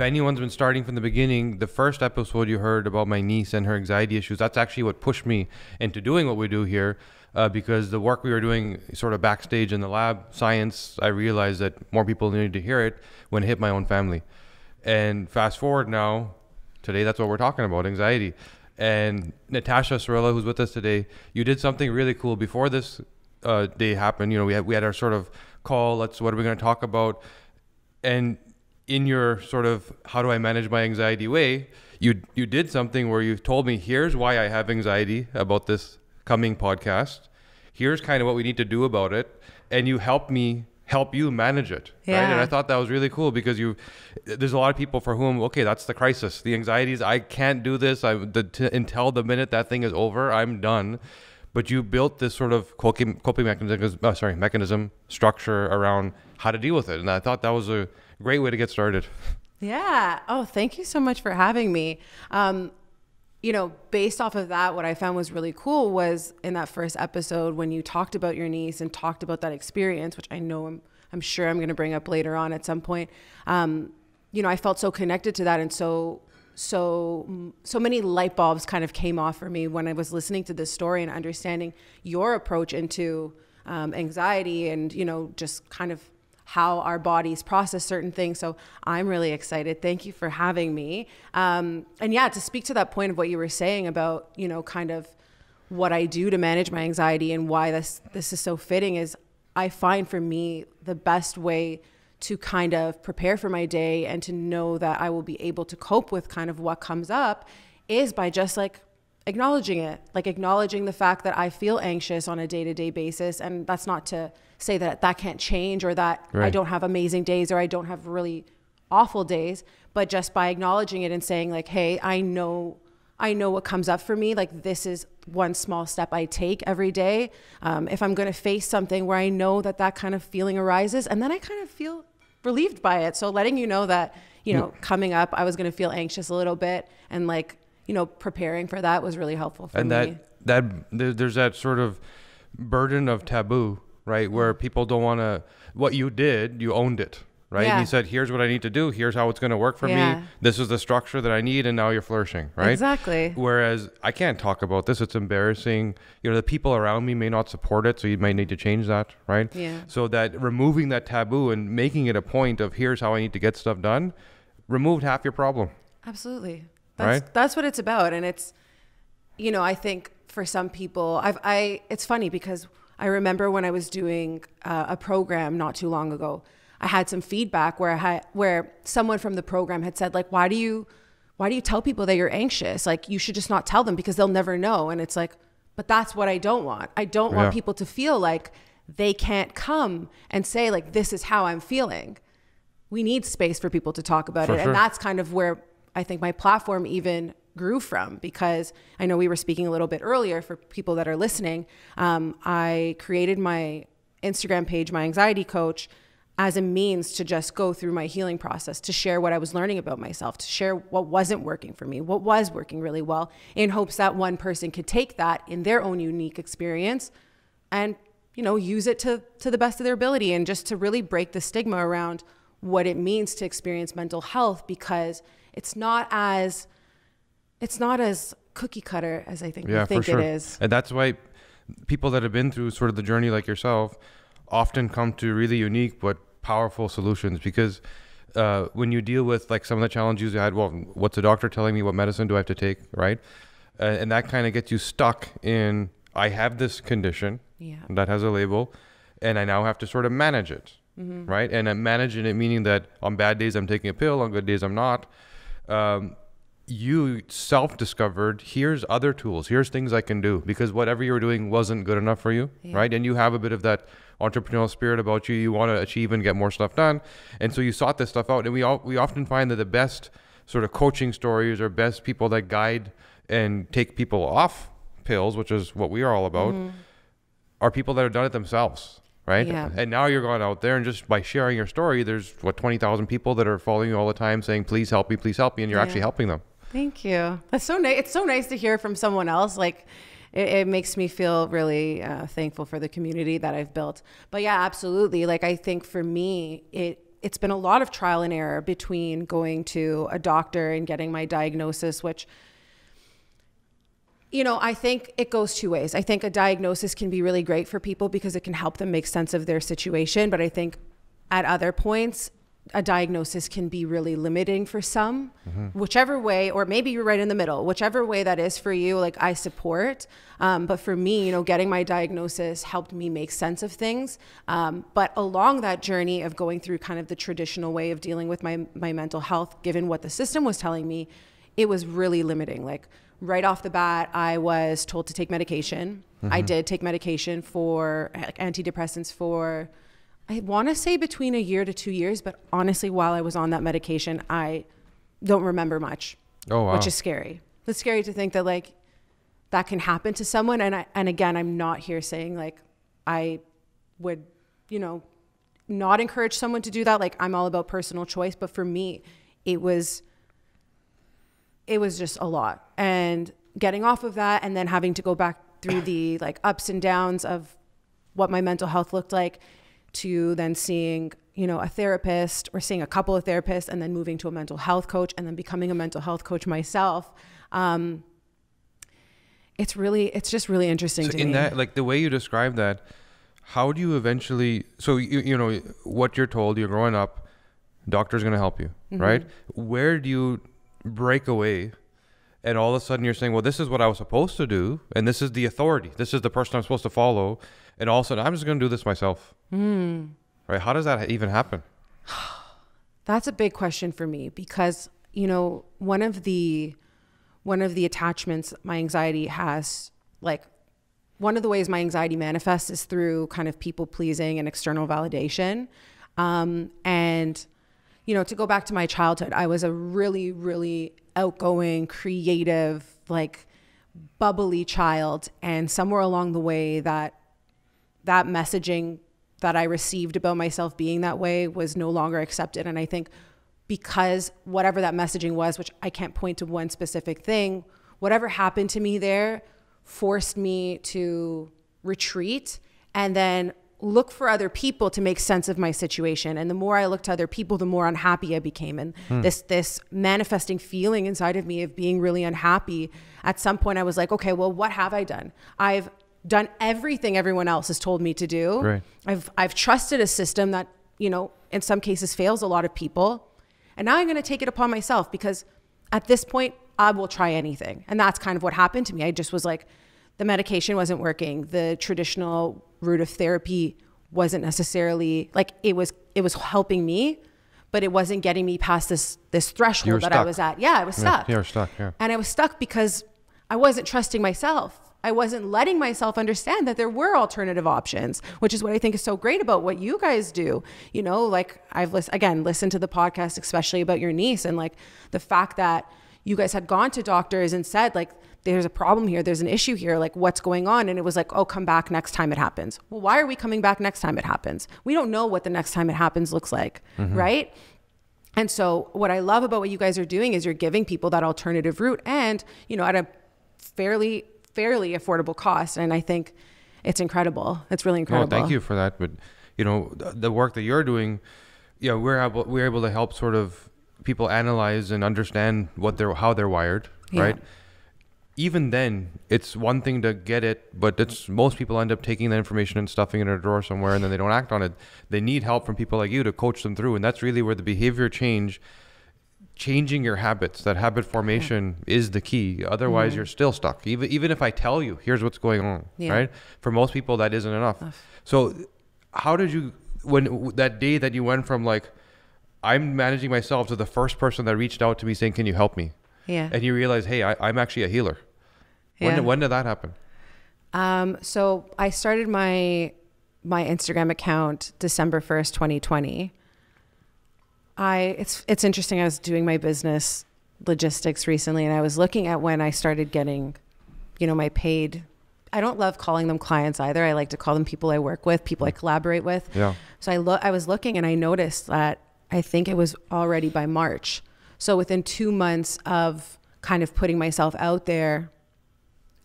if anyone's been starting from the beginning, the first episode you heard about my niece and her anxiety issues, that's actually what pushed me into doing what we do here. Because the work we were doing sort of backstage in the lab, science, I realized that more people needed to hear it when it hit my own family. And fast forward now, today that's what we're talking about, anxiety. And Natasha Sorella, who's with us today, you did something really cool before this day happened. You know, we had our sort of call, what are we going to talk about? And in your sort of how do I manage my anxiety way, you did something where you told me, here's why I have anxiety about this coming podcast. Here's kind of what we need to do about it. And you help you manage it. Yeah. Right. And I thought that was really cool because there's a lot of people for whom, okay, that's the crisis. The anxieties, I can't do this. Until the minute that thing is over, I'm done. But you built this sort of coping mechanism structure around how to deal with it. And I thought that was a great way to get started. Yeah. Oh, thank you so much for having me. You know, based off of that, what I found was really cool was in that first episode when you talked about your niece and talked about that experience, which I know I'm sure I'm going to bring up later on at some point. You know, I felt so connected to that, and so many light bulbs kind of came off for me when I was listening to this story and understanding your approach into anxiety and, you know, just kind of how our bodies process certain things. So I'm really excited. Thank you for having me. And yeah, to speak to that point of what you were saying about, you know, kind of what I do to manage my anxiety and why this is so fitting is I find for me the best way to kind of prepare for my day and to know that I will be able to cope with kind of what comes up is by just like acknowledging it, like acknowledging the fact that I feel anxious on a day-to-day basis. And that's not to say that can't change or that right. I don't have amazing days or I don't have really awful days, but just by acknowledging it and saying like, hey, I know what comes up for me. Like this is one small step I take every day. If I'm going to face something where I know that kind of feeling arises, and then I kind of feel relieved by it. So letting you know that, you know, coming up, I was going to feel anxious a little bit, and like, you know, preparing for that was really helpful for me. And there's that sort of burden of taboo, right? Where people don't want to, what you did, you owned it, right? Yeah. And you said, here's what I need to do. Here's how it's going to work for me. This is the structure that I need. And now you're flourishing, right? Exactly. Whereas I can't talk about this. It's embarrassing. You know, the people around me may not support it. So you might need to change that, right? Yeah. So that removing that taboo and making it a point of here's how I need to get stuff done, removed half your problem. Absolutely. Right? That's what it's about. And it's, you know, I think for some people, it's funny because I remember when I was doing a program not too long ago, I had some feedback where someone from the program had said like, why do you tell people that you're anxious? Like you should just not tell them because they'll never know. And it's like, but that's what I don't want. I don't want people to feel like they can't come and say like, this is how I'm feeling. We need space for people to talk about it. Sure. And that's kind of where I think my platform even grew from, because I know we were speaking a little bit earlier for people that are listening. I created my Instagram page, My Anxiety Coach, as a means to just go through my healing process, to share what I was learning about myself, to share what wasn't working for me, what was working really well, in hopes that one person could take that in their own unique experience and, you know, use it to the best of their ability, and just to really break the stigma around what it means to experience mental health, because it's not as cookie cutter as I think we think it is. And that's why people that have been through sort of the journey like yourself often come to really unique but powerful solutions, because when you deal with like some of the challenges you had, well, what's the doctor telling me? What medicine do I have to take? Right. And that kind of gets you stuck in, I have this condition that has a label and I now have to sort of manage it. Mm-hmm. Right. And I'm managing it, meaning that on bad days I'm taking a pill, on good days I'm not. You self-discovered, here's other tools, here's things I can do, because whatever you were doing wasn't good enough for you, right? And you have a bit of that entrepreneurial spirit about you. You want to achieve and get more stuff done. And so you sought this stuff out. And we often find that the best sort of coaching stories or best people that guide and take people off pills, which is what we are all about, are people that have done it themselves. Right. Yeah. And now you're going out there, and just by sharing your story, there's 20,000 people that are following you all the time saying, please help me. And you're actually helping them. Thank you. That's so nice. It's so nice to hear from someone else. Like it makes me feel really thankful for the community that I've built. But yeah, absolutely. Like I think for me, it's been a lot of trial and error between going to a doctor and getting my diagnosis, which, you know, I think it goes two ways. I think a diagnosis can be really great for people because it can help them make sense of their situation. But I think at other points, a diagnosis can be really limiting for some, whichever way, or maybe you're right in the middle, whichever way that is for you, like I support. But for me, you know, getting my diagnosis helped me make sense of things. But along that journey of going through kind of the traditional way of dealing with my mental health, given what the system was telling me, it was really limiting. Like right off the bat, I was told to take medication. I did take medication for antidepressants for, I want to say between a year to 2 years, but honestly, while I was on that medication, I don't remember much. Oh, wow. Which is scary. It's scary to think that like that can happen to someone. And again, I'm not here saying like I would, you know, not encourage someone to do that. Like I'm all about personal choice, but for me, it was just a lot. And getting off of that and then having to go back through the like ups and downs of what my mental health looked like, to then seeing, you know, a therapist or seeing a couple of therapists and then moving to a mental health coach and then becoming a mental health coach myself. It's just really interesting to me. In that, like the way you describe that, how do you eventually, so you know, what you're told, you're growing up, doctor's going to help you, right? Where do you break away and all of a sudden you're saying, well, this is what I was supposed to do. And this is the authority. This is the person I'm supposed to follow. And all of a sudden I'm just going to do this myself. Right? How does that even happen? That's a big question for me because, you know, one of the attachments my anxiety has, like one of the ways my anxiety manifests is through kind of people pleasing and external validation. And, you know, to go back to my childhood, I was a really, really outgoing, creative, like bubbly child. And somewhere along the way that messaging that I received about myself being that way was no longer accepted. And I think because whatever that messaging was, which I can't point to one specific thing, whatever happened to me there forced me to retreat and then look for other people to make sense of my situation. And the more I looked to other people, the more unhappy I became. And this manifesting feeling inside of me of being really unhappy, at some point I was like, okay, well, what have I done? I've done everything everyone else has told me to do. Right. I've trusted a system that, you know, in some cases fails a lot of people. And now I'm going to take it upon myself because at this point I will try anything. And that's kind of what happened to me. I just was like, the medication wasn't working. The traditional route of therapy wasn't necessarily like, it was helping me, but it wasn't getting me past this threshold that I was at. Yeah, I was stuck. You're stuck. Yeah. And I was stuck because I wasn't trusting myself. I wasn't letting myself understand that there were alternative options, which is what I think is so great about what you guys do. You know, like I've listened to the podcast, especially about your niece, and like the fact that you guys had gone to doctors and said like, there's a problem here, there's an issue here, like what's going on? And it was like, oh, come back next time it happens. Well, why are we coming back next time it happens? We don't know what the next time it happens looks like, right? And so what I love about what you guys are doing is you're giving people that alternative route and, you know, at a fairly affordable cost. And I think it's incredible. It's really incredible. Well, thank you for that. But, you know, the work that you're doing, yeah, we're able to help sort of people analyze and understand how they're wired, right? Even then, it's one thing to get it, but most people end up taking that information and stuffing it in a drawer somewhere, and then they don't act on it. They need help from people like you to coach them through, and that's really where the behavior changing your habits, that habit formation is the key. Otherwise, you're still stuck. Even if I tell you, here's what's going on, right? For most people, that isn't enough. So how did you, when that day that you went from like, I'm managing myself to the first person that reached out to me saying, can you help me? Yeah. And you realize, hey, I'm actually a healer. When did that happen? So I started my Instagram account December 1st, 2020. It's interesting. I was doing my business logistics recently and I was looking at when I started getting, you know, my paid, I don't love calling them clients either. I like to call them people I work with, people I collaborate with. Yeah. So I was looking and I noticed that I think it was already by March. So within 2 months of kind of putting myself out there,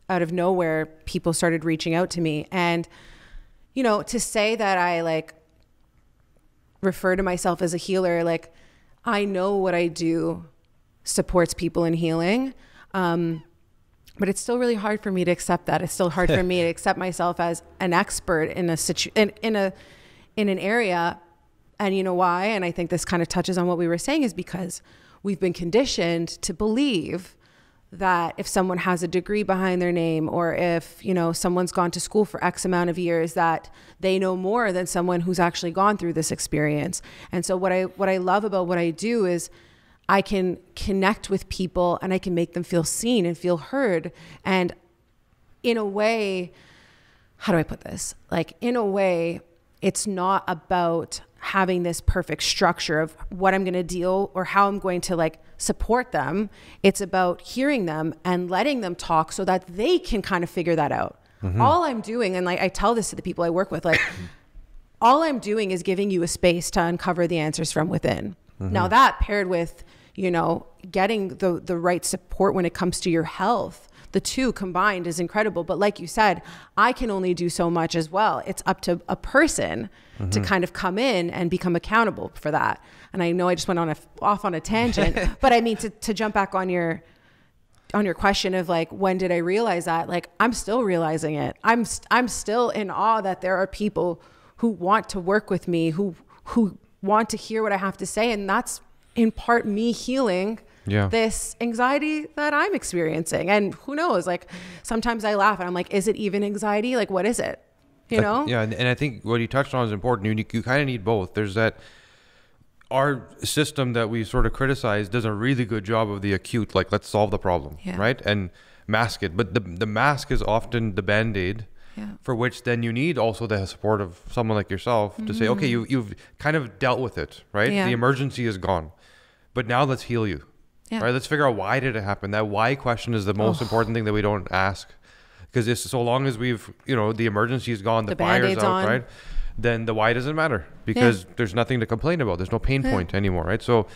out of nowhere, people started reaching out to me. And, you know, to say that I like refer to myself as a healer, like I know what I do supports people in healing. But it's still really hard for me to accept that. It's still hard for me to accept myself as an expert in an area. And you know why? And I think this kind of touches on what we were saying, is because we've been conditioned to believe that if someone has a degree behind their name, or if, you know, someone's gone to school for X amount of years, that they know more than someone who's actually gone through this experience. And so what I love about what I do is I can connect with people and I can make them feel seen and feel heard. And in a way, how do I put this? Like, in a way, it's not about having this perfect structure of what I'm going to deal or how I'm going to like support them. It's about hearing them and letting them talk so that they can kind of figure that out. Mm-hmm. All I'm doing, and like I tell this to the people I work with, like all I'm doing is giving you a space to uncover the answers from within. Mm-hmm. Now that paired with, you know, getting the right support when it comes to your health, the two combined is incredible. But like you said, I can only do so much as well. It's up to a person mm-hmm. to kind of come in and become accountable for that. And I know I just went off on a tangent, but I mean, to jump back on your question of like, when did I realize that? Like, I'm still realizing it. I'm still in awe that there are people who want to work with me, who want to hear what I have to say. And that's in part me healing this anxiety that I'm experiencing. And who knows, like sometimes I laugh and I'm like, is it even anxiety? Like, what is it? You know? Yeah. And I think what you touched on is important. You kind of need both. There's that, our system that we sort of criticize does a really good job of the acute, like let's solve the problem, right? And mask it. But the mask is often the Band-Aid, for which then you need also the support of someone like yourself mm-hmm. to say, okay, you've kind of dealt with it, right? The emergency is gone, but now let's heal you, right? Let's figure out, why did it happen? That why question is the most important thing that we don't ask, because it's so long as we've, you know, the emergency is gone, the fire's out, right? Then the why doesn't matter, because there's nothing to complain about. There's no pain point anymore, right? So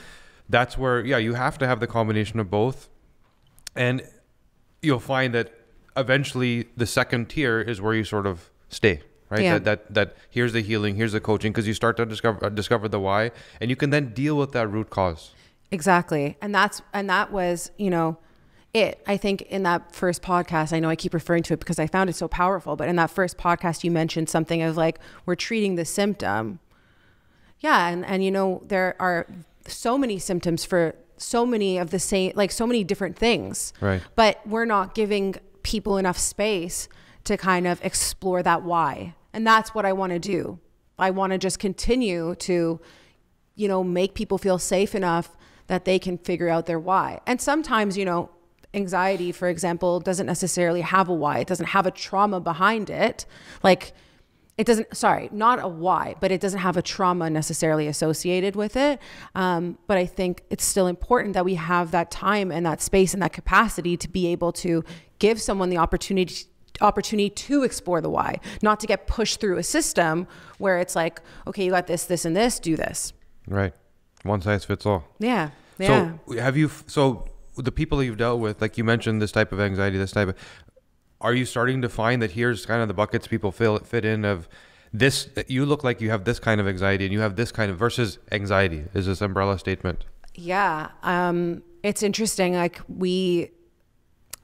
that's where, you have to have the combination of both. And you'll find that eventually the second tier is where you sort of stay, right? That here's the healing, here's the coaching, because you start to discover the why, and you can then deal with that root cause. Exactly. And that was, you know, I think in that first podcast, I know I keep referring to it because I found it so powerful, but in that first podcast, you mentioned something of like, we're treating the symptom. Yeah. And you know, there are so many symptoms for so many of the same, like so many different things, right? But we're not giving people enough space to kind of explore that why. And that's what I want to do. I want to just continue to, you know, make people feel safe enough that they can figure out their why. And sometimes, you know, anxiety, for example, doesn't necessarily have a why. It doesn't have a trauma behind it. Like it doesn't, not a why, but it doesn't have a trauma necessarily associated with it. But I think it's still important that we have that time and that space and that capacity to be able to give someone the opportunity to explore the why, not to get pushed through a system where it's like, okay, you got this, this, and this, do this. Right. One size fits all. Yeah. So the people that you've dealt with, like you mentioned, this type of anxiety, are you starting to find that here's kind of the buckets people fit in of this? You look like you have this kind of anxiety and you have this kind of versus anxiety is this umbrella statement. Yeah. It's interesting. Like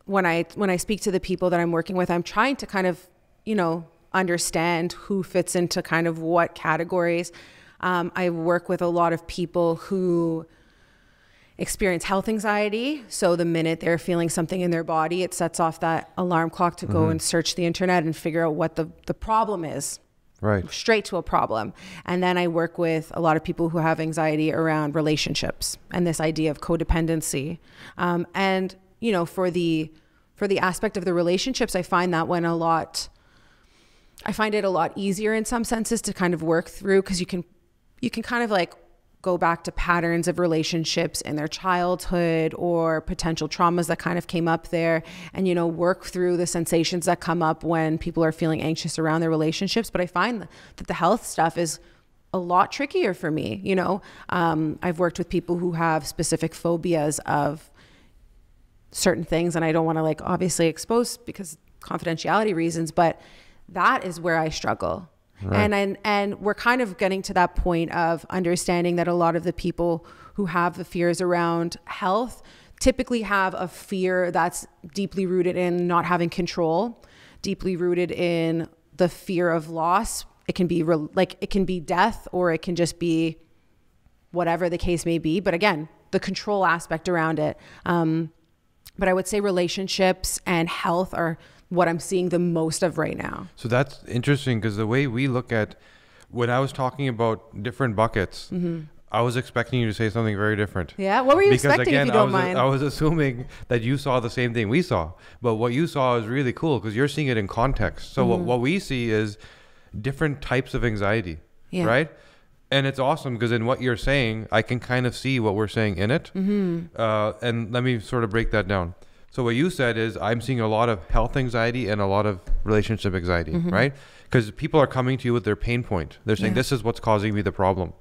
when I speak to the people that I'm working with, I'm trying to kind of, you know, understand who fits into kind of what categories. I work with a lot of people who experience health anxiety. So the minute they're feeling something in their body, it sets off that alarm clock to go and search the internet and figure out what the problem is. Right. Straight to a problem. And then I work with a lot of people who have anxiety around relationships and this idea of codependency. And, you know, for the aspect of the relationships, I find it a lot easier in some senses to kind of work through, because you can kind of like go back to patterns of relationships in their childhood or potential traumas that kind of came up there, and, you know, work through the sensations that come up when people are feeling anxious around their relationships. But I find that the health stuff is a lot trickier for me. You know, I've worked with people who have specific phobias of certain things, and I don't want to like obviously expose because confidentiality reasons, but that is where I struggle. Right. And we're kind of getting to that point of understanding that a lot of the people who have the fears around health typically have a fear that's deeply rooted in not having control, deeply rooted in the fear of loss. It can be it can be death, or it can just be whatever the case may be. But again, the control aspect around it. But I would say relationships and health are what I'm seeing the most of right now. So that's interesting, because the way we look at, when I was talking about different buckets, I was expecting you to say something very different. Yeah, what were you expecting, if you don't mind? I was assuming that you saw the same thing we saw, but what you saw is really cool because you're seeing it in context. So what we see is different types of anxiety, right? And it's awesome because in what you're saying, I can kind of see what we're saying in it. And let me sort of break that down. So what you said is, I'm seeing a lot of health anxiety and a lot of relationship anxiety, right? Because people are coming to you with their pain point. They're saying, this is what's causing me the problem.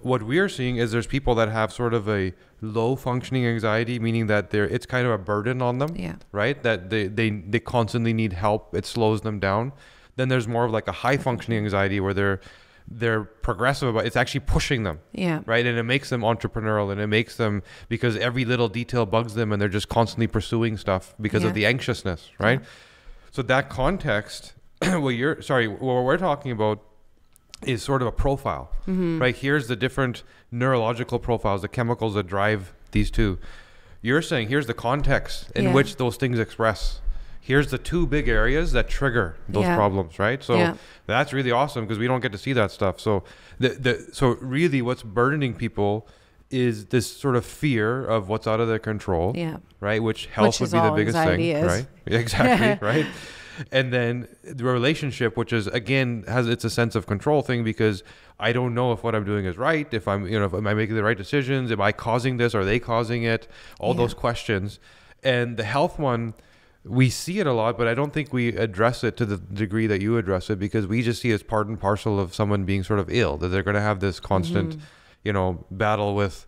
What we're seeing is there's people that have sort of a low functioning anxiety, meaning that it's kind of a burden on them, right? That they constantly need help. It slows them down. Then there's more of like a high functioning anxiety where they're progressive about it's actually pushing them, right? And it makes them entrepreneurial, and it makes them, because every little detail bugs them and they're just constantly pursuing stuff because of the anxiousness, right? So that context, what we're talking about is sort of a profile, right? Here's the different neurological profiles, the chemicals that drive these two. You're saying here's the context in which those things express. Here's the two big areas that trigger those problems, right? So that's really awesome because we don't get to see that stuff. So so really what's burdening people is this sort of fear of what's out of their control, right? Which health would be the biggest thing, right? Exactly, right? And then the relationship, which is, again, it's a sense of control thing, because I don't know if what I'm doing is right. If I'm, am I making the right decisions? Am I causing this? Are they causing it? All those questions. And the health one, we see it a lot, but I don't think we address it to the degree that you address it, because we just see it as part and parcel of someone being sort of ill, that they're going to have this constant, battle with,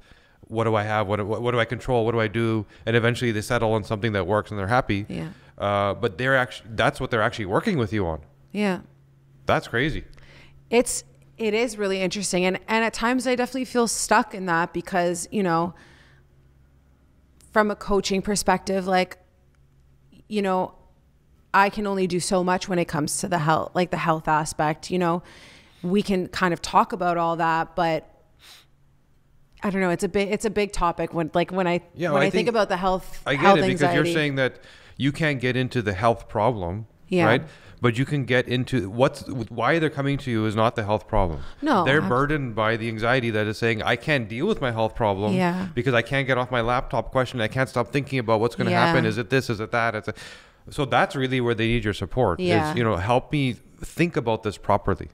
what do I have? What do I control? What do I do? And eventually they settle on something that works and they're happy. But that's what they're actually working with you on. That's crazy. It is really interesting. And at times I definitely feel stuck in that because, from a coaching perspective, like, I can only do so much when it comes to the health aspect. We can kind of talk about all that, but I don't know. It's a big topic when I think about the health. I get health it, because anxiety. you're saying that you can't get into the health problem, right? But you can get into why they're coming to you is not the health problem. No, they're burdened by the anxiety that is saying, I can't deal with my health problem because I can't get off my laptop question. I can't stop thinking about what's going to happen. Is it this? Is it that? So that's really where they need your support. Is, help me think about this properly.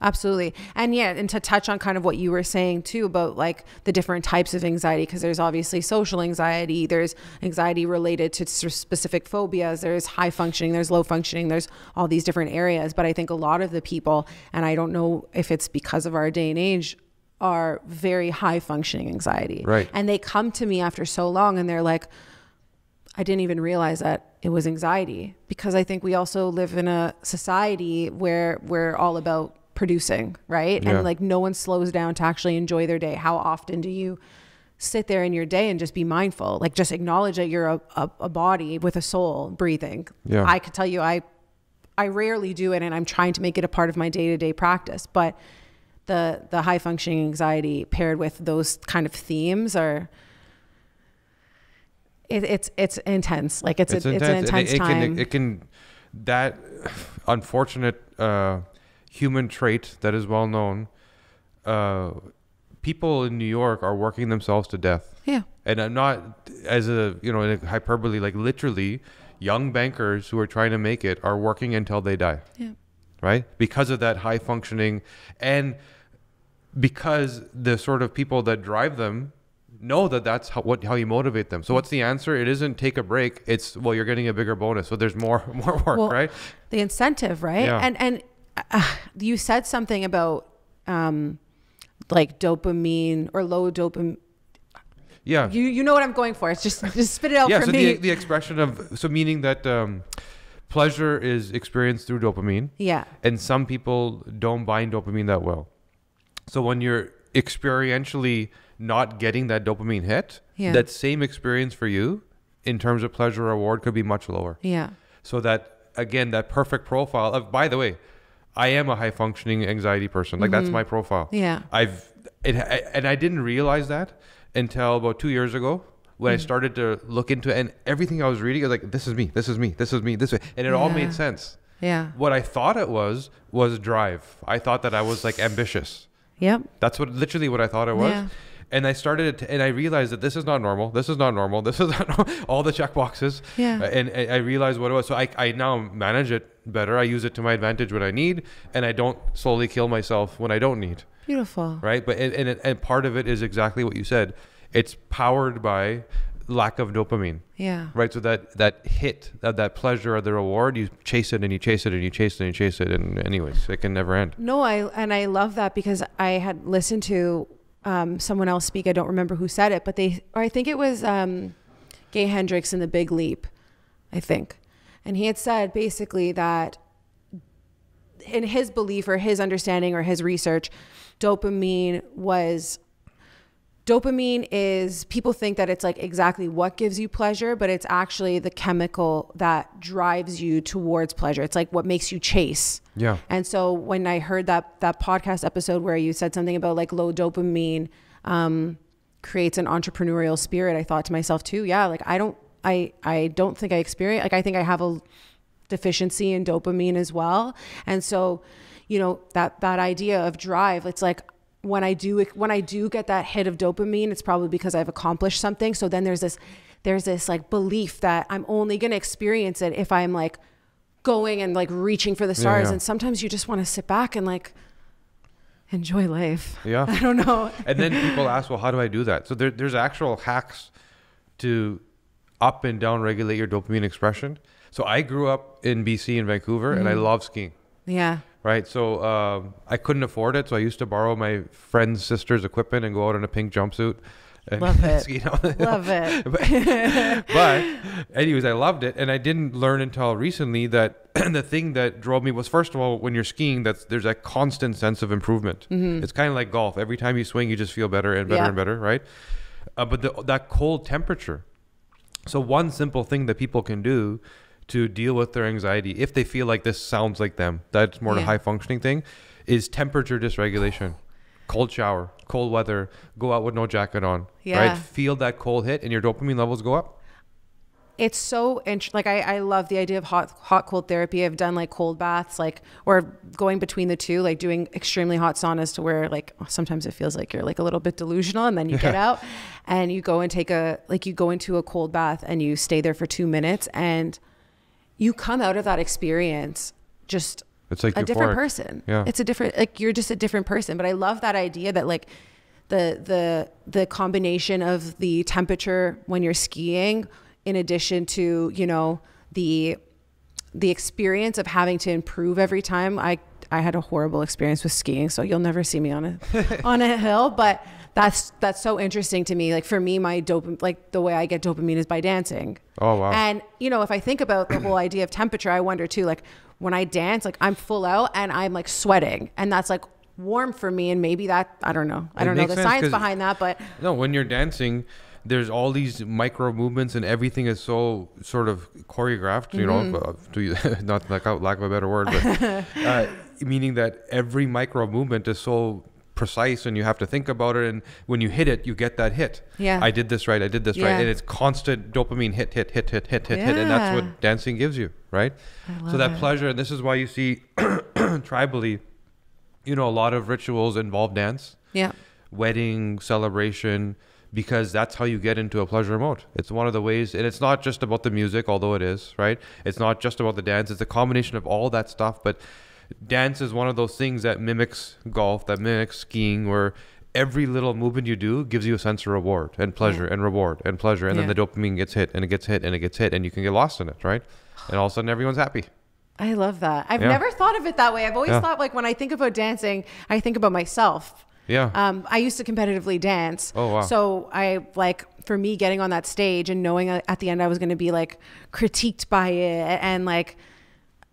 Absolutely. And to touch on kind of what you were saying too about like the different types of anxiety, because there's obviously social anxiety, there's anxiety related to specific phobias, there's high functioning, there's low functioning, there's all these different areas. But I think a lot of the people, and I don't know if it's because of our day and age, are very high functioning anxiety. Right. And they come to me after so long and they're like, I didn't even realize that it was anxiety, because I think we also live in a society where we're all about producing, right? And like no one slows down to actually enjoy their day. How often do you sit there in your day and just be mindful? Like just acknowledge that you're a body with a soul breathing. I could tell you I rarely do it, and I'm trying to make it a part of my day-to-day practice. But the high functioning anxiety paired with those kind of themes are it's intense. Like it's an intense time. It can that unfortunate human trait that is well known. People in New York are working themselves to death. And I'm not as in a hyperbole, like literally young bankers who are trying to make it are working until they die. Right? Because of that high functioning, and because the sort of people that drive them know that that's how you motivate them. So what's the answer? It isn't take a break. It's, well, you're getting a bigger bonus. So there's more work, right? The incentive, right? And you said something about like dopamine or low dopamine. You know what I'm going for. It's just spit it out for so me. the expression of, so meaning that pleasure is experienced through dopamine. Yeah. And some people don't bind dopamine that well. So when you're experientially not getting that dopamine hit, that same experience for you in terms of pleasure reward could be much lower. Yeah. So that, again, that perfect profile of, by the way, I am a high functioning anxiety person. Like that's my profile. Yeah. And I didn't realize that until about 2 years ago when I started to look into it, and everything I was reading, I was like, this is me, this is me, this is me, this way. And it all made sense. Yeah. What I thought it was drive. I thought that I was like ambitious. Yep. That's literally what I thought it was. Yeah. And I started and I realized that this is not normal. This is not normal. This is not normal. All the check boxes. Yeah. And I realized what it was. So I now manage it better. I use it to my advantage when I need, and I don't slowly kill myself when I don't need. Beautiful. Right. But and part of it is exactly what you said. It's powered by lack of dopamine. Yeah. Right. So that hit, that pleasure or the reward, you chase it and you chase it and you chase it and you chase it. And anyways, it can never end. No, I love that because I had listened to someone else speak. I don't remember who said it, but I think it was Gay Hendricks in The Big Leap, I think. And he had said basically that in his belief or his understanding or his research, dopamine is, people think that it's like exactly what gives you pleasure, but it's actually the chemical that drives you towards pleasure. It's like what makes you chase. Yeah. And so when I heard that podcast episode where you said something about like low dopamine creates an entrepreneurial spirit, I thought to myself too, yeah, like I don't think I experience, like I think I have a deficiency in dopamine as well. And so, you know, that idea of drive, it's like, when I do get that hit of dopamine, it's probably because I've accomplished something. So then there's this like belief that I'm only going to experience it if I'm like going and like reaching for the stars. And sometimes you just want to sit back and like enjoy life. Yeah. I don't know. And then people ask, well, how do I do that? So there's actual hacks to up and down regulate your dopamine expression. So I grew up in BC in Vancouver and I love skiing. Yeah. Right. So I couldn't afford it. So I used to borrow my friend's sister's equipment and go out in a pink jumpsuit. And love it. ski down the hill. Love it. but anyways, I loved it. And I didn't learn until recently that the thing that drove me was, first of all, when you're skiing, there's a constant sense of improvement. It's kind of like golf. Every time you swing, you just feel better and better and better. Right. But that cold temperature. So one simple thing that people can do to deal with their anxiety, if they feel like this sounds like them, that's more the high functioning thing, is temperature dysregulation. Cold shower, cold weather, go out with no jacket on, right? Feel that cold hit and your dopamine levels go up. It's so interesting. Like I love the idea of hot cold therapy. I've done like cold baths, like, or going between the two, like doing extremely hot saunas to where like sometimes it feels like you're like a little bit delusional, and then you get out and you go and you go into a cold bath and you stay there for 2 minutes and you come out of that experience just it's like a euphoric. different person. Yeah. It's a different, like you're just a different person. But I love that idea that like the combination of the temperature when you're skiing, in addition to, you know, the experience of having to improve every time. I had a horrible experience with skiing, so you'll never see me on a hill, but that's so interesting to me. Like for me, my dopamine, like the way I get dopamine is by dancing. Oh, wow. And, you know, if I think about the whole idea of temperature, I wonder too, like when I dance, like I'm full out and I'm like sweating, and that's like warm for me. And maybe that, I don't know the science behind that, but no, when you're dancing, there's all these micro movements and everything is so sort of choreographed, you know, not like lack of a better word, but meaning that every micro movement is so precise and you have to think about it, and when you hit it, you get that hit. I did this right, and it's constant dopamine hit, and that's what dancing gives you, right? So that pleasure, and this is why you see tribally, you know, a lot of rituals involve dance. Wedding, celebration, because that's how you get into a pleasure mode. It's one of the ways, and it's not just about the music, although it is, right? It's not just about the dance, it's a combination of all that stuff. But dance is one of those things that mimics golf, that mimics skiing, where every little movement you do gives you a sense of reward and pleasure and reward and pleasure. And then the dopamine gets hit and it gets hit and it gets hit, and you can get lost in it, right? And all of a sudden everyone's happy. I love that. I've never thought of it that way. I've always thought, like, when I think about dancing, I think about myself. I used to competitively dance. Oh, wow. So I, like, for me, getting on that stage and knowing at the end I was going to be like critiqued by it and like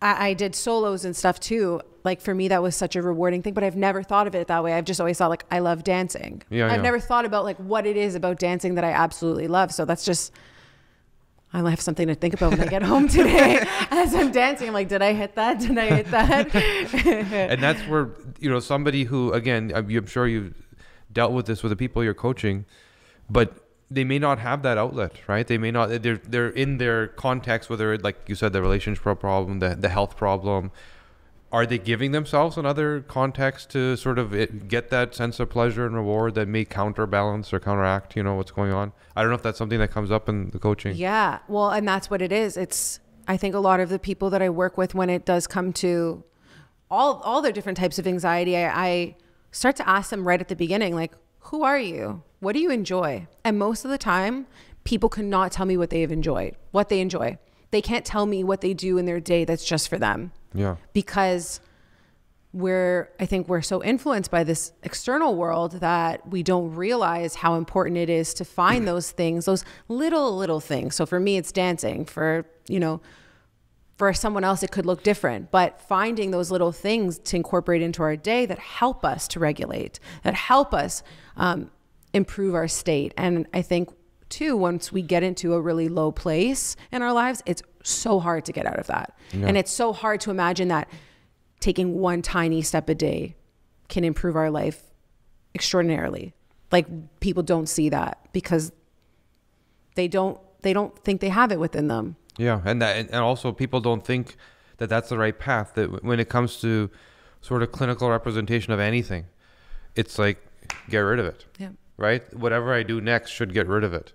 I did solos and stuff too. Like for me, that was such a rewarding thing, but I've never thought of it that way. I've just always thought like, I love dancing. I've never thought about like what it is about dancing that I absolutely love. So that's just, I have something to think about when I get home today as I'm dancing. I'm like, did I hit that? Did I hit that? And that's where, you know, somebody who, again, I'm sure you've dealt with this with the people you're coaching, but they may not have that outlet, right? They may not, they're in their context, whether like you said, the relationship problem, the health problem. Are they giving themselves another context to sort of get that sense of pleasure and reward that may counterbalance or counteract, you know, what's going on? I don't know if that's something that comes up in the coaching. Yeah. Well, and that's what it is. It's, I think a lot of the people that I work with, when it does come to all their different types of anxiety, I start to ask them right at the beginning, like, who are you? What do you enjoy? And most of the time, people cannot tell me what they enjoy. They can't tell me what they do in their day that's just for them. Yeah. Because I think we're so influenced by this external world that we don't realize how important it is to find those things, those little things. So for me, it's dancing. For someone else, it could look different, but finding those little things to incorporate into our day that help us to regulate, that help us improve our state. And I think too, once we get into a really low place in our lives, it's so hard to get out of that. Yeah. And it's so hard to imagine that taking one tiny step a day can improve our life extraordinarily. Like people don't see that because they don't think they have it within them. Yeah. And also people don't think that that's the right path, that when it comes to sort of clinical representation of anything, it's like, get rid of it. Yeah. Right? Whatever I do next should get rid of it.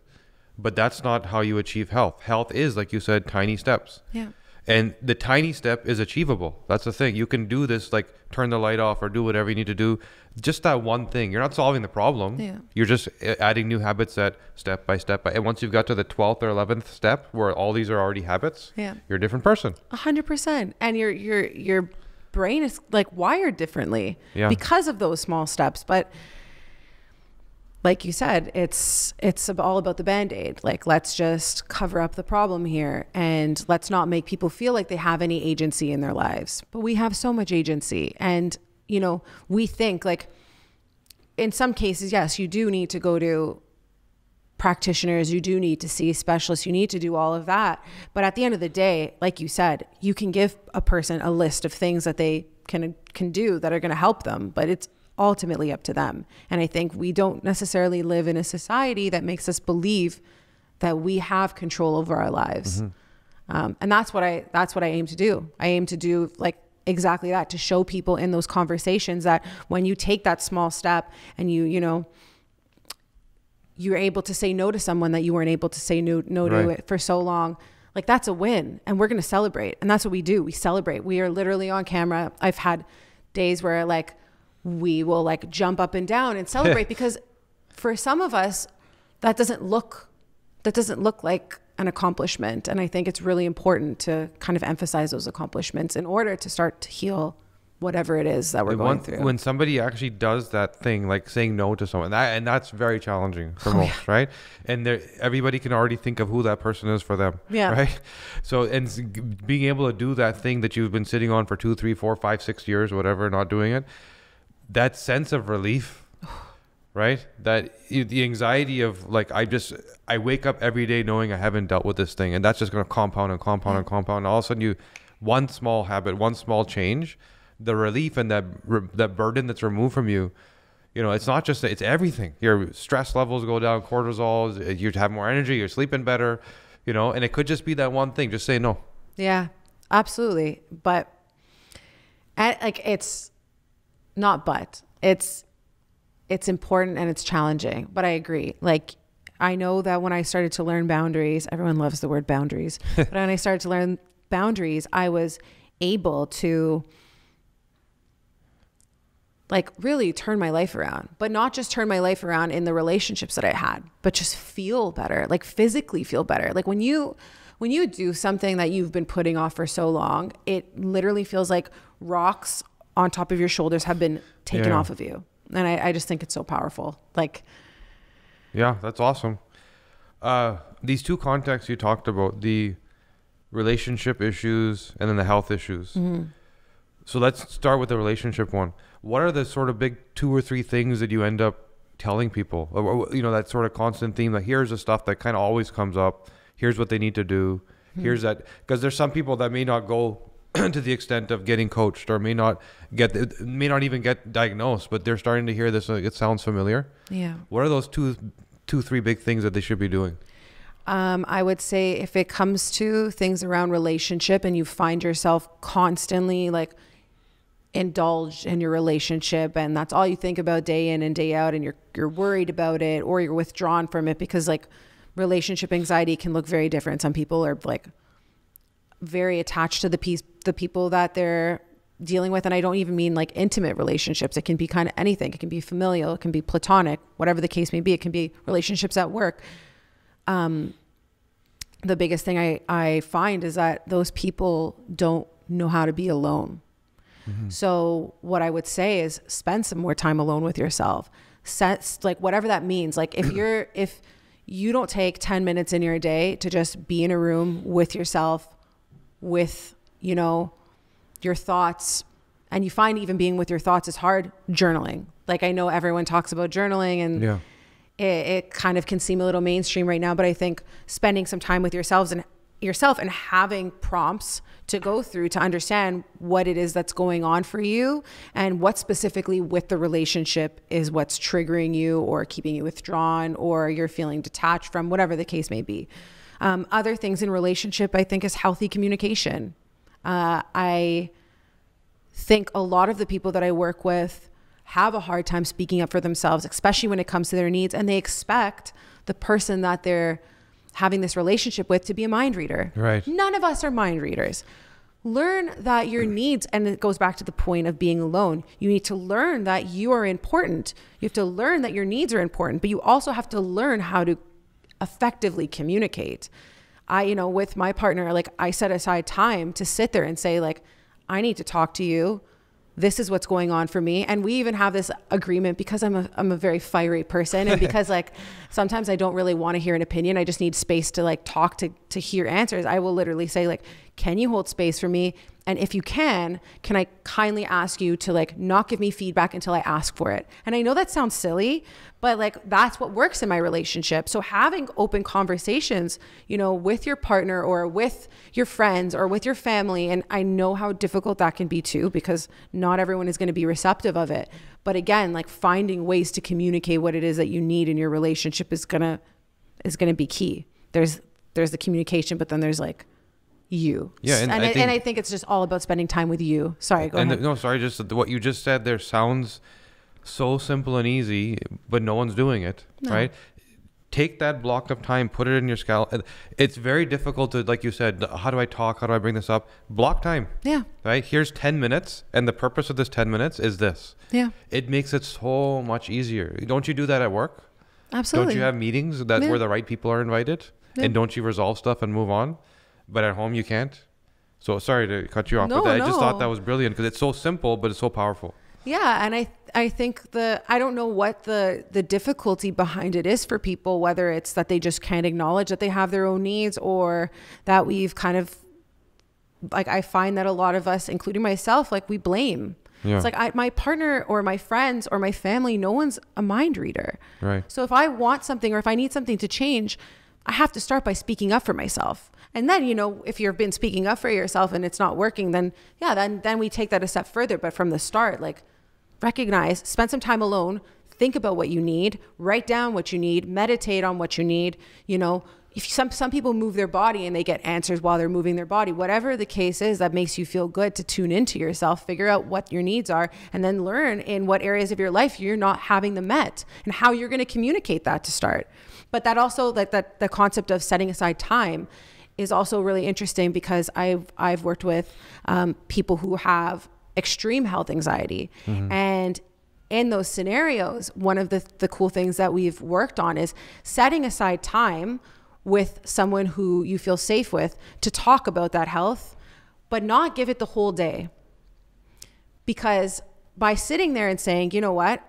But that's not how you achieve health. Health is, like you said, tiny steps. Yeah. And the tiny step is achievable. That's the thing. You can do this, like turn the light off or do whatever you need to do. Just that one thing. You're not solving the problem. Yeah. You're just adding new habits that step by step. And once you've got to the 12th or 11th step where all these are already habits, you're a different person. 100%. And your brain is like wired differently because of those small steps. But like you said, it's all about the Band-Aid. Like, let's just cover up the problem here and let's not make people feel like they have any agency in their lives. But we have so much agency. And, you know, we think like in some cases, yes, you do need to go to practitioners. You do need to see specialists. You need to do all of that. But at the end of the day, like you said, you can give a person a list of things that they can do that are going to help them. But it's ultimately up to them. And I think we don't necessarily live in a society that makes us believe that we have control over our lives. Mm-hmm. And that's what I aim to do. I aim to do like exactly that, to show people in those conversations that when you take that small step and you're able to say no to someone that you weren't able to say no to it for so long, like that's a win. And we're going to celebrate. And that's what we do. We celebrate. We are literally on camera. I've had days where like, we will like jump up and down and celebrate because for some of us that doesn't look like an accomplishment. And I think it's really important to kind of emphasize those accomplishments in order to start to heal whatever it is that we're going through. When somebody actually does that thing, like saying no to someone, and that's very challenging for most, right? And everybody can already think of who that person is for them, right? So, and being able to do that thing that you've been sitting on for 2, 3, 4, 5, 6 years, whatever, not doing it, that sense of relief, right? That the anxiety of like, I wake up every day knowing I haven't dealt with this thing, and that's just going to compound and compound and compound. And all of a sudden one small habit, one small change, the relief and that burden that's removed from you, you know, it's not just, it's everything. Your stress levels go down, cortisol, you have more energy, you're sleeping better, you know, and it could just be that one thing. Just say no. Yeah, absolutely. But it's important and it's challenging, but I agree. Like, I know that when I started to learn boundaries, everyone loves the word boundaries, but when I started to learn boundaries, I was able to like really turn my life around, but not just turn my life around in the relationships that I had, but just feel better, like physically feel better. Like when you do something that you've been putting off for so long, it literally feels like rocks on top of your shoulders have been taken off of you. And I just think it's so powerful. Like, yeah, that's awesome. These two contexts you talked about, the relationship issues, and then the health issues. So let's start with the relationship one. What are the sort of big 2 or 3 things that you end up telling people? Or, you know, that sort of constant theme, like here's the stuff that kind of always comes up. Here's what they need to do. Here's that. Because there's some people that may not go to the extent of getting coached, or may not even get diagnosed, but they're starting to hear this. It sounds familiar. Yeah. What are those 3 big things that they should be doing? I would say if it comes to things around relationship and you find yourself constantly like indulged in your relationship and that's all you think about day in and day out, and you're worried about it, or you're withdrawn from it, because like relationship anxiety can look very different. Some people are like very attached to the people that they're dealing with. And I don't even mean like intimate relationships. It can be kind of anything. It can be familial, it can be platonic, whatever the case may be. It can be relationships at work. The biggest thing I find is that those people don't know how to be alone. So what I would say is spend some more time alone with yourself. Set, like whatever that means. Like if you don't take 10 minutes in your day to just be in a room with yourself, with, you know, your thoughts, and you find even being with your thoughts is hard, journaling. Like I know everyone talks about journaling, and it kind of can seem a little mainstream right now, but I think spending some time with yourself and having prompts to go through to understand what it is that's going on for you, and what specifically with the relationship is what's triggering you or keeping you withdrawn, or you're feeling detached from, whatever the case may be. Other things in relationship, I think, is healthy communication. I think a lot of the people that I work with have a hard time speaking up for themselves, especially when it comes to their needs, and they expect the person that they're having this relationship with to be a mind reader. Right. None of us are mind readers. Learn that your needs, and it goes back to the point of being alone. You need to learn that you are important. You have to learn that your needs are important, but you also have to learn how to effectively communicate. With my partner, like I set aside time to sit there and say, like, I need to talk to you. This is what's going on for me. And we even have this agreement, because I'm a very fiery person, and because like sometimes I don't really want to hear an opinion. I just need space to like talk to hear answers. I will literally say, like, can you hold space for me? And if you can I kindly ask you to like not give me feedback until I ask for it? And I know that sounds silly, but like that's what works in my relationship. So having open conversations, with your partner or with your friends or with your family. And I know how difficult that can be too, because not everyone is going to be receptive of it. But again, like finding ways to communicate what it is that you need in your relationship is gonna be key. There's the communication, but then there's like you. Yeah. And I think it's just all about spending time with you. Sorry, go ahead. Just what you just said there sounds so simple and easy, but no one's doing it, right? Take that block of time, put it in your schedule. It's very difficult to, like you said, how do I talk? How do I bring this up? Block time. Yeah. Right? Here's 10 minutes, and the purpose of this 10 minutes is this. Yeah. It makes it so much easier. Don't you do that at work? Absolutely. Don't you have meetings where the right people are invited? Yeah. And don't you resolve stuff and move on? But at home you can't? So sorry to cut you off, but I just thought that was brilliant, because it's so simple, but it's so powerful. Yeah. And I think I don't know what the difficulty behind it is for people, whether it's that they just can't acknowledge that they have their own needs, or that we've kind of, like, I find that a lot of us, including myself, like we blame. Yeah. It's like my partner or my friends or my family, no one's a mind reader. Right. So if I want something or if I need something to change, I have to start by speaking up for myself. And then, if you've been speaking up for yourself and it's not working, then we take that a step further. But from the start, like, recognize, spend some time alone, think about what you need, write down what you need, meditate on what you need. If some people move their body and they get answers while they're moving their body, whatever the case is that makes you feel good, to tune into yourself, figure out what your needs are, and then learn in what areas of your life you're not having them met and how you're going to communicate that to start. But that also, like the concept of setting aside time is also really interesting, because I've worked with people who have extreme health anxiety. Mm-hmm. And in those scenarios, one of the cool things that we've worked on is setting aside time with someone who you feel safe with to talk about that health, but not give it the whole day. Because by sitting there and saying, you know what,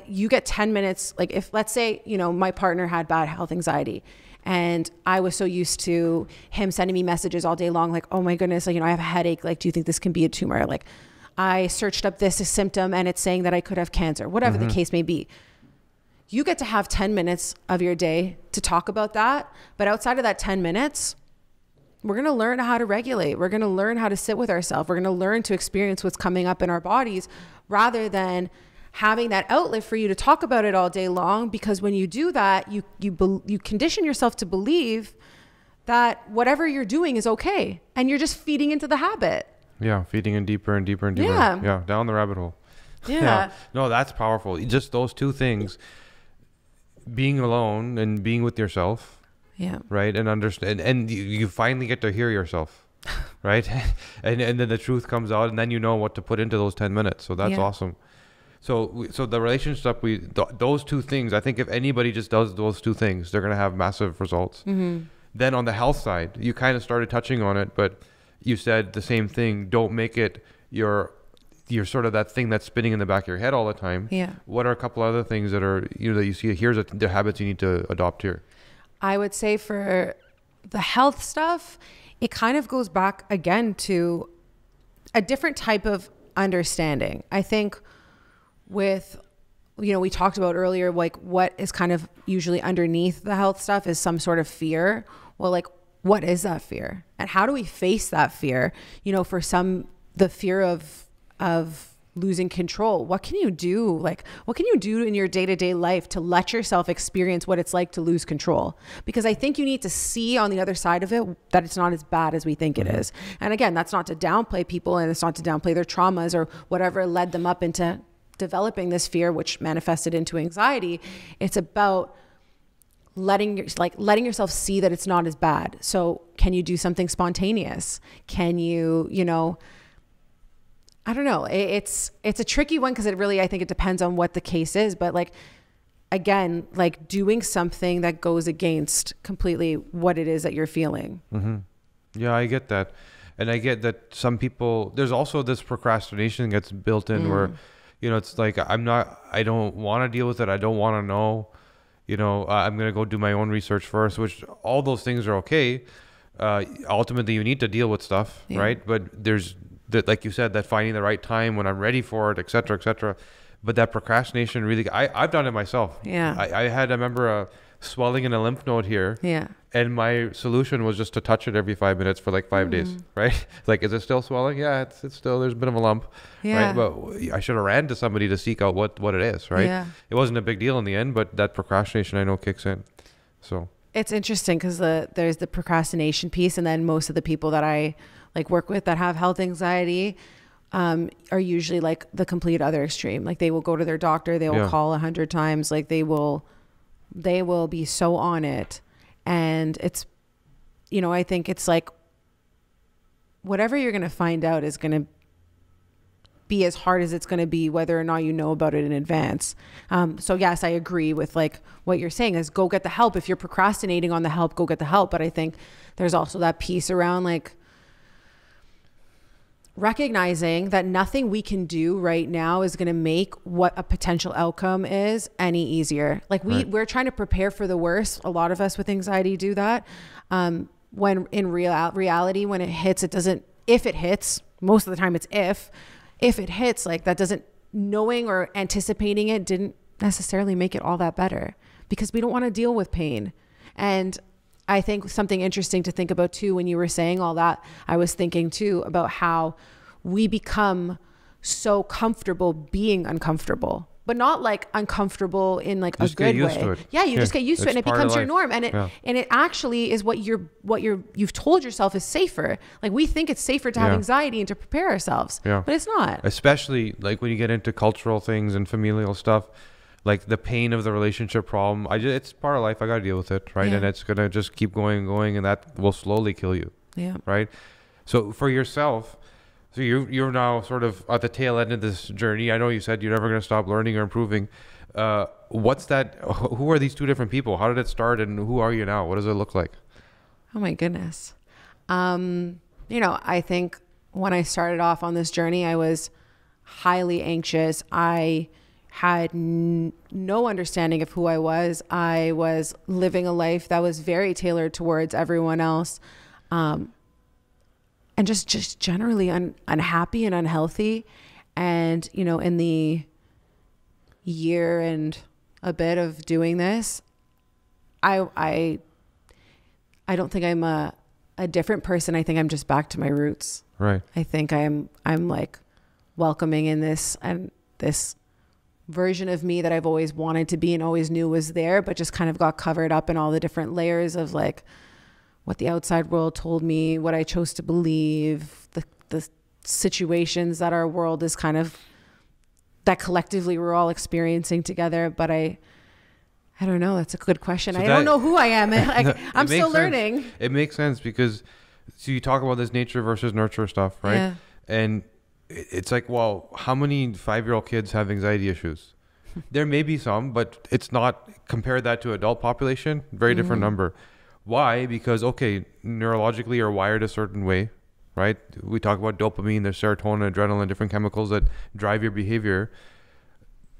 you get 10 minutes, like if, let's say, my partner had bad health anxiety, And I was so used to him sending me messages all day long, like, oh my goodness, like, you know, I have a headache. Like, do you think this can be a tumor? Like, I searched up this symptom and it's saying that I could have cancer, whatever the case may be. You get to have 10 minutes of your day to talk about that. But outside of that 10 minutes, we're going to learn how to regulate. We're going to learn how to sit with ourselves. We're going to learn to experience what's coming up in our bodies rather than having that outlet for you to talk about it all day long. Because when you do that, you condition yourself to believe that whatever you're doing is okay. And you're just feeding into the habit. Yeah. Feeding in deeper and deeper and deeper. Yeah. Down the rabbit hole. Yeah. No, that's powerful. Just those two things, being alone and being with yourself. Yeah. Right. And understand. And you finally get to hear yourself. Right. and then the truth comes out and then you know what to put into those 10 minutes. So that's awesome. So the relationship, those two things, I think if anybody just does those two things, they're going to have massive results. Then on the health side, you kind of started touching on it, but you said the same thing. Don't make it your sort of that thing that's spinning in the back of your head all the time. Yeah. What are a couple other things that are, you know, that you see, here's the habits you need to adopt here? I would say for the health stuff, it kind of goes back again to a different type of understanding. I think with, you know, we talked about earlier, like what is kind of usually underneath the health stuff is some sort of fear. Well, like, what is that fear? And how do we face that fear? You know, for some, the fear of losing control. What can you do? Like, what can you do in your day-to-day life to let yourself experience what it's like to lose control? Because I think you need to see on the other side of it that it's not as bad as we think it is. And again, that's not to downplay people and it's not to downplay their traumas or whatever led them up into developing this fear, which manifested into anxiety. It's about letting yourself see that it's not as bad. So can you do something spontaneous? Can you, you know, I don't know. It's a tricky one because it really, I think it depends on what the case is. But like, again, like doing something that goes against completely what it is that you're feeling. Yeah, I get that. And I get that some people, there's also this procrastination gets built in where, you know, it's like, I don't want to deal with it. I don't want to know, you know, I'm going to go do my own research first, which all those things are okay. Ultimately you need to deal with stuff, right? But there's that, like you said, that finding the right time when I'm ready for it, et cetera, et cetera. But that procrastination really, I've done it myself. Yeah. I remember a swelling in a lymph node here. Yeah. And my solution was just to touch it every 5 minutes for like 5 days, right? Like, is it still swelling? Yeah, it's still, there's a bit of a lump, right? But I should have ran to somebody to seek out what it is, right? Yeah. It wasn't a big deal in the end, but that procrastination I know kicks in. So it's interesting because there's the procrastination piece. And then most of the people that I like work with that have health anxiety are usually like the complete other extreme. Like they will go to their doctor, they will call 100 times. Like they will be so on it. And it's, you know, I think it's like whatever you're going to find out is going to be as hard as it's going to be, whether or not you know about it in advance. So yes, I agree with like what you're saying is go get the help. If you're procrastinating on the help, go get the help. But I think there's also that piece around like recognizing that nothing we can do right now is going to make what a potential outcome is any easier. Like we're trying to prepare for the worst. A lot of us with anxiety do that. When in reality, when it hits, if it hits, most of the time it's if it hits, like that doesn't, knowing or anticipating it didn't necessarily make it all that better because we don't want to deal with pain. And I think something interesting to think about too, when you were saying all that, I was thinking too about how we become so comfortable being uncomfortable, but not like uncomfortable in like just a good get used way. to it. Yeah. You just get used to it and it becomes your norm. And it actually is what you've told yourself is safer. Like we think it's safer to have anxiety and to prepare ourselves, but it's not. Especially like when you get into cultural things and familial stuff, like the pain of the relationship problem, it's part of life. I got to deal with it, right? And it's gonna just keep going, and that will slowly kill you. Yeah. Right. So for yourself, so you're now sort of at the tail end of this journey. I know you said you're never gonna stop learning or improving. What's that? Who are these two different people? How did it start, and who are you now? What does it look like? Oh my goodness. You know, I think when I started off on this journey, I was highly anxious. I had no understanding of who I was. I was living a life that was very tailored towards everyone else. And just generally unhappy and unhealthy. And, you know, in the year and a bit of doing this, I don't think I'm a different person. I think I'm just back to my roots. Right. I think I'm like welcoming in this version of me that I've always wanted to be and always knew was there, but just kind of got covered up in all the different layers of like what the outside world told me, what I chose to believe, the situations that our world is kind of, that collectively we're all experiencing together. But I don't know. That's a good question. I don't know who I am. I'm still learning. It makes sense because so you talk about this nature versus nurture stuff, right? Yeah. And it's like, well, how many 5-year-old kids have anxiety issues? There may be some, but it's not, compare that to adult population, very different number. Why? Because, okay, neurologically you're wired a certain way, right? We talk about dopamine, there's serotonin, adrenaline, different chemicals that drive your behavior.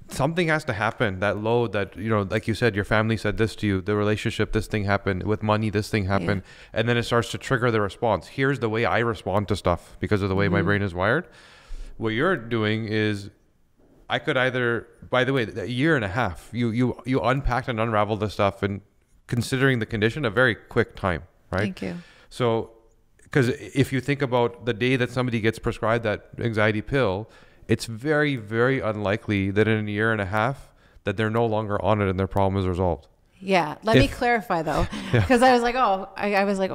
Something has to happen, that load that, you know, like you said, your family said this to you, the relationship, this thing happened, with money, this thing happened. And then it starts to trigger the response. Here's the way I respond to stuff because of the way my brain is wired. What you're doing is, I could either, by the way, a year and a half, you unpacked and unraveled the stuff, and considering the condition, a very quick time, right? Thank you. So, because if you think about the day that somebody gets prescribed that anxiety pill, it's very, very unlikely that in a year and a half that they're no longer on it and their problem is resolved. Yeah. Let me clarify though, because I was like, I was like,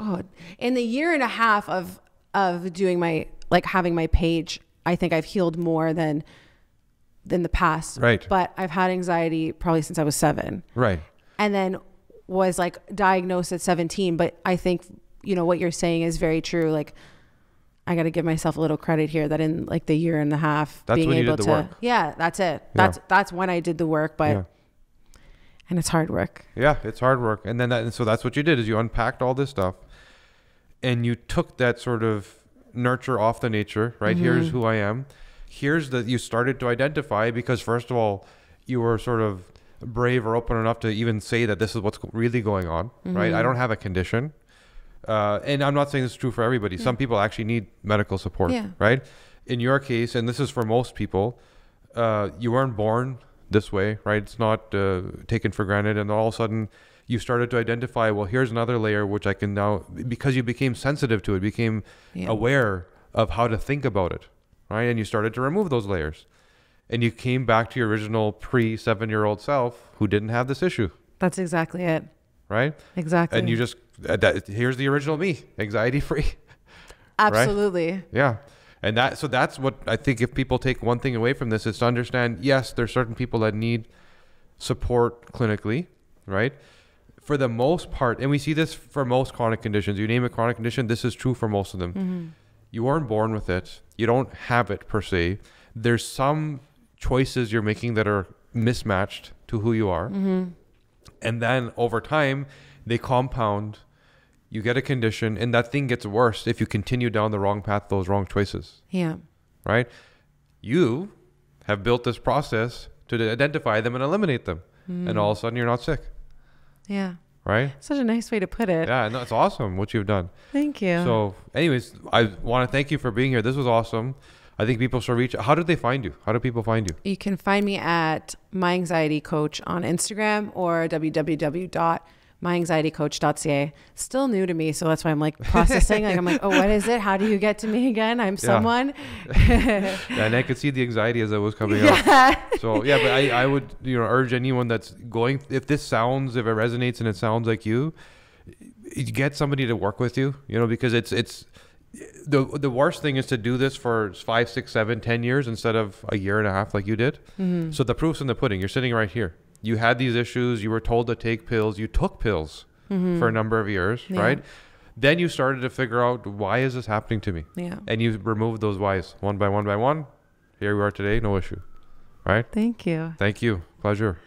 in the year and a half of doing my, like having my page, I think I've healed more than the past. Right. But I've had anxiety probably since I was 7. Right. And then was like diagnosed at 17. But I think, you know, what you're saying is very true. Like, I got to give myself a little credit here that in like the year and a half, that's being when able you did the to, work. Yeah, that's it. That's when I did the work, but, and it's hard work. Yeah, it's hard work. And then so that's what you did, is you unpacked all this stuff and you took that sort of nurture off the nature, right? Here's who I am. Here's that you started to identify, because first of all, you were sort of brave or open enough to even say that this is what's really going on, right? I don't have a condition. And I'm not saying this is true for everybody. Some people actually need medical support, right? In your case, and this is for most people, you weren't born this way, right? It's not taken for granted. And all of a sudden you started to identify, well, here's another layer, which I can now, because you became sensitive to it, became aware of how to think about it, right? And you started to remove those layers. And you came back to your original pre-7-year-old self who didn't have this issue. That's exactly it. Right? Exactly. And you just, here's the original me, anxiety free. Absolutely. Right? Yeah. And so that's what I think, if people take one thing away from this, is to understand, yes, there's certain people that need support clinically, right? For the most part, and we see this for most chronic conditions, you name a chronic condition, this is true for most of them. You weren't born with it. You don't have it per se. There's some choices you're making that are mismatched to who you are. And then over time, they compound. You get a condition, and that thing gets worse if you continue down the wrong path, those wrong choices. Yeah. Right? You have built this process to identify them and eliminate them. And all of a sudden, you're not sick. Yeah. Right? Such a nice way to put it. Yeah, no, it's awesome what you've done. Thank you. So anyways, I want to thank you for being here. This was awesome. I think people should reach. How did they find you? How do people find you? You can find me at My Anxiety Coach on Instagram or www.myanxietycoach.ca. Still new to me, so that's why I'm like processing. Like I'm like, oh, what is it? How do you get to me again? I'm someone. Yeah, and I could see the anxiety as it was coming up. So yeah, but I would urge anyone that's going, if it resonates and it sounds like you get somebody to work with you. Because it's. The worst thing is to do this for 5, 6, 7, 10 years instead of a year and a half like you did. So the proof's in the pudding. You're sitting right here. You had these issues. You were told to take pills. You took pills for a number of years, right? Then you started to figure out, why is this happening to me? Yeah. And you removed those whys one by one by one. Here we are today, no issue, right? Thank you. Thank you. Pleasure.